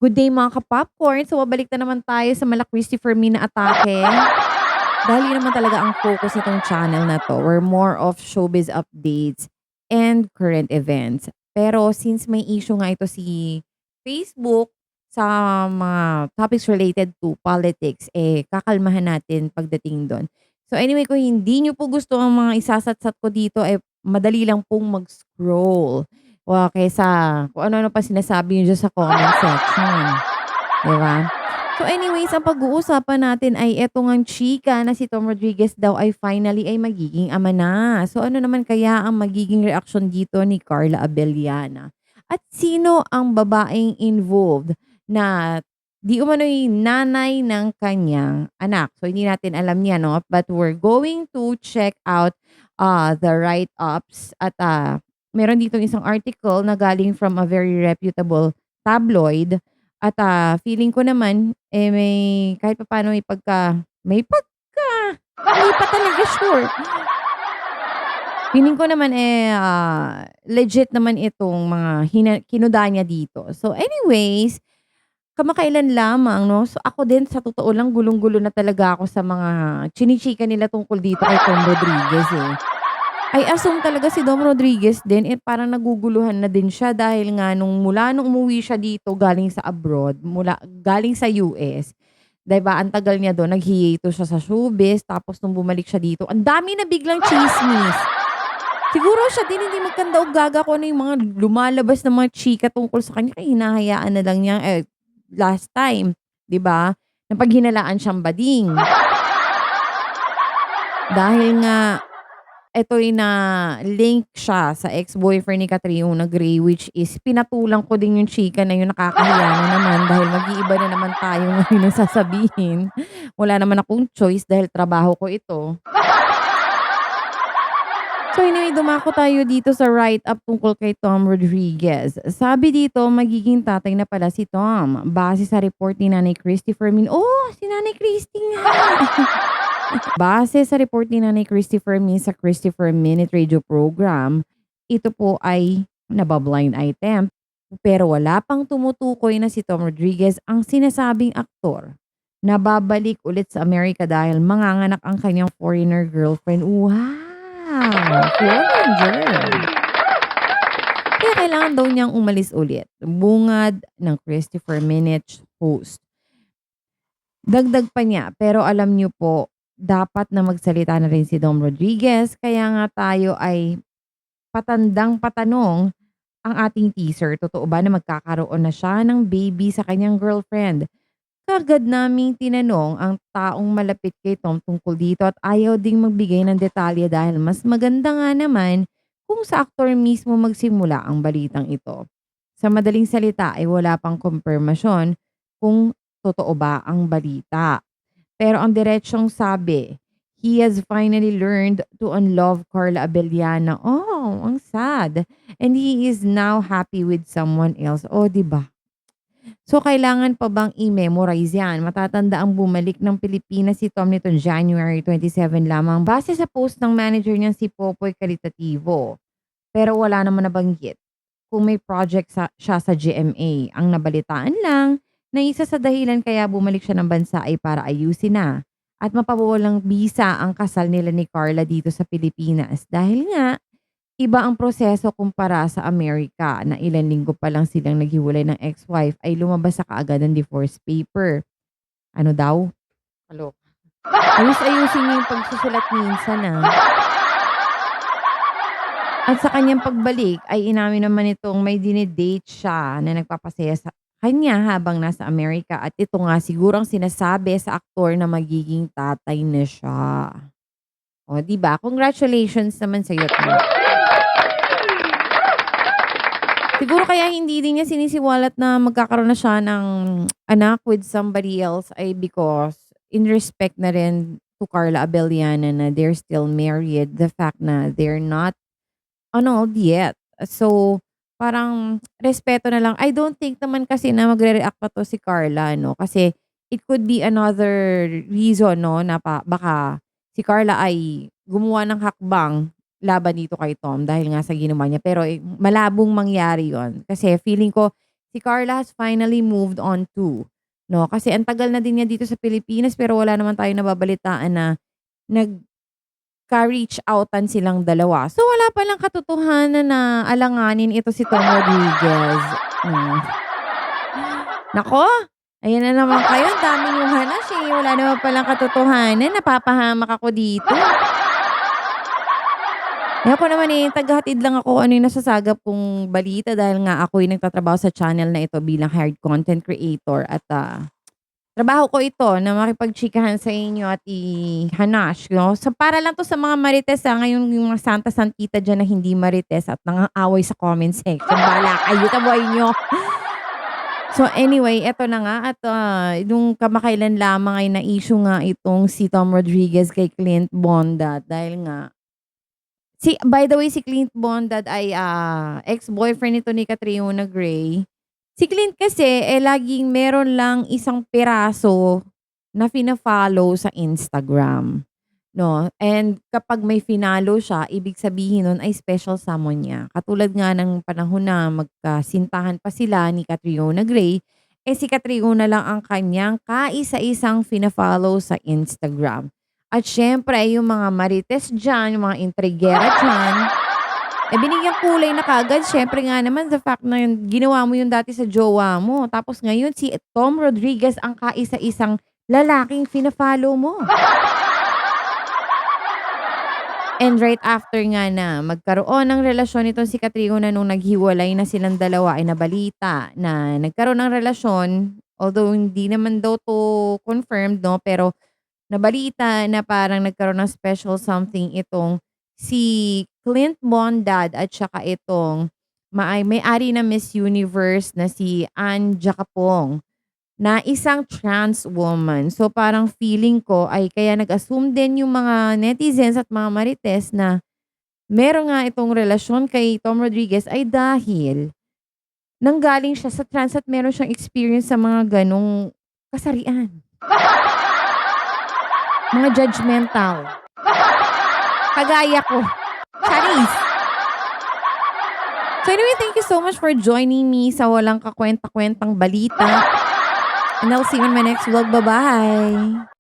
Good day mga ka-popcorn. So, babalik na naman tayo sa mala Christopher Min na atake. Dahil yun naman talaga ang focus nitong channel na 'to. We're more of showbiz updates and current events. Pero since may issue nga ito si Facebook sa mga topics related to politics, kakalmahan natin pagdating dun. So anyway, kung hindi niyo po gusto ang mga isasatsat ko dito, madali lang pong mag-scroll. Kaysa kung ano-ano pa sinasabi niyo diyan sa comment section, 'di ba? So anyways, ang pag-uusapan natin ay eto ngang chika na si Tom Rodriguez daw ay finally ay magiging ama na. So ano naman kaya ang magiging reaksyon dito ni Carla Abellana? At sino ang babaeng involved na di umano'y nanay ng kanyang anak? So hindi natin alam yan, no? But we're going to check out the write-ups at meron dito isang article na galing from a very reputable tabloid at feeling ko naman, may kahit papaano hindi pa talaga sure. Feeling ko naman, legit naman itong mga kinuda niya dito. So anyways, kamakailan lamang 'no, so ako din sa totoo lang gulong-gulo na talaga ako sa mga chini-chika nila tungkol dito kay Tom Rodriguez, eh. I assume talaga si Dom Rodriguez din, parang naguguluhan na din siya dahil nga mula nung umuwi siya dito galing sa abroad, galing sa US, 'di ba ang tagal niya dun, nag-hiatus siya sa showbiz, tapos nung bumalik siya dito, ang dami na biglang tsismis. Siguro siya din hindi magkanda o gaga kung ano yung mga lumalabas na mga chika tungkol sa kanya, kaya hinahayaan na lang niya, last time, 'di ba, napaghinalaan siyang bading. Dahil nga eto'y na-link siya sa ex-boyfriend ni Catriona Gray, which is pinatulang ko din yung chika na yun, nakakahiya na naman dahil mag-iiba na naman tayo ngayon ng sasabihin. Wala naman akong choice dahil trabaho ko ito. So anyway, dumako tayo dito sa write-up tungkol kay Tom Rodriguez. Sabi dito, magiging tatay na pala si Tom. Base sa report ni Nanay Christy Fermin. Oh, si Nanay Christy nga! Base sa report ni Nanay Christy Fermin sa Christopher Minute Radio Program, ito po ay nabablind item. Pero wala pang tumutukoy na si Tom Rodriguez ang sinasabing aktor na babalik ulit sa Amerika dahil manganganak ang kanyang foreigner girlfriend. Wow! Foreign girl! Kaya kailangan daw niyang umalis ulit. Bungad ng Christopher Minute host. Dagdag pa niya, pero alam niyo po, dapat na magsalita na rin si Dom Rodriguez, kaya nga tayo ay patandang patanong ang ating teaser. Totoo ba na magkakaroon na siya ng baby sa kanyang girlfriend? Kagad naming tinanong ang taong malapit kay Tom tungkol dito at ayaw ding magbigay ng detalye dahil mas maganda nga naman kung sa aktor mismo magsimula ang balitang ito. Sa madaling salita ay wala pang kumpirmasyon kung totoo ba ang balita. Pero ang diretsyong sabi, he has finally learned to unlove Carla Abellana. Oh, ang sad. And he is now happy with someone else. Oh, 'di ba? So kailangan pa bang i-memorize 'yan? Matatanda ang bumalik ng Pilipinas si Tom nitong January 27 lamang base sa post ng manager niya si Popoy Caritativo. Pero wala naman nabanggit kung may project siya sa GMA. Ang nabalitaan lang na isa sa dahilan kaya bumalik siya ng bansa ay para ayusin na at mapawalang bisa ang kasal nila ni Carla dito sa Pilipinas dahil nga iba ang proseso kumpara sa Amerika na ilang linggo pa lang silang naghiwalay ng ex-wife ay lumabas sa kaagad ng divorce paper. Ano daw? Kaloka. Ayus-ayusin niya yung pagsusulat minsan At sa kanyang pagbalik ay inamin naman itong may dinedate siya na nagpapasaya sa kanya habang nasa Amerika at ito nga siguro ang sinasabi sa aktor na magiging tatay na siya. O, 'di ba? Congratulations naman sa iyo, Tom. Siguro kaya hindi din niya sinisiwalat na magkakaroon na siya ng anak with somebody else ay because in respect na rin to Carla Abellana na they're still married, the fact na they're not annulled yet. So, parang respeto na lang. I don't think naman kasi na magre-react pa 'to si Carla 'no, kasi it could be another reason 'no, na baka si Carla ay gumawa ng hakbang laban dito kay Tom dahil nga sa ginawa niya. Pero, malabong mangyari 'yun. Kasi feeling ko si Carla has finally moved on too. No, kasi ang tagal na din niya dito sa Pilipinas pero wala naman tayong nababalitaan na nagka-reach outan silang dalawa. So wala palang katotohanan na alanganin ito si Tom Rodriguez. Hmm. Nako, ayan na naman kayo, ang dami niyong hanas eh. Wala naman palang katotohanan, napapahamak ako dito. Ako naman eh, tagahatid lang ako ano yung nasasagap kong balita dahil nga ako'y nagtatrabaho sa channel na ito bilang hired content creator at trabaho ko ito na makipagchikahan sa inyo at i-hanash, no? So, para lang to sa mga marites ngayon yung mga santa-santita dyan na hindi marites at nangaaway sa comment section. Bala kayo, taboy nyo. So anyway, eto na nga at nung kamakailan lamang ay na-issue nga itong si Tom Rodriguez kay Clint Bondad dahil nga by the way, si Clint Bondad ay, ex-boyfriend nito ni Catriona Gray. Si Clint kasi, laging meron lang isang piraso na fina-follow sa Instagram, 'no? And kapag may finalo siya, ibig sabihin nun ay special someone niya. Katulad nga ng panahon na magkasintahan pa sila ni Catriona Gray, si Catriona lang ang kanyang kaisa-isang fina-follow sa Instagram. At siyempre yung mga marites diyan, yung mga intrigera diyan, binigyang kulay na kaagad siyempre nga naman the fact na yun ginawa mo yun dati sa jowa mo, tapos ngayon si Tom Rodriguez ang kaisa-isang lalaking fina-follow mo. And right after nga na magkaroon ng relasyon itong si Catriona nung naghiwalay na silang dalawa ay nabalita na nagkaroon ng relasyon, although hindi naman daw 'to confirmed 'no, pero nabalita na parang nagkaroon ng special something itong si Clint Bondad at saka itong may-ari ng Miss Universe na si Ann Jacapong na isang trans woman. So parang feeling ko ay kaya nag-assume din yung mga netizens at mga marites na meron nga itong relasyon kay Tom Rodriguez ay dahil nanggaling siya sa trans at meron siyang experience sa mga ganong kasarian. Mga judgmental. Kagaya ko. Charis! So anyway, thank you so much for joining me sa walang kakwenta-kwentang balita. And I'll see you in my next vlog. Bye-bye!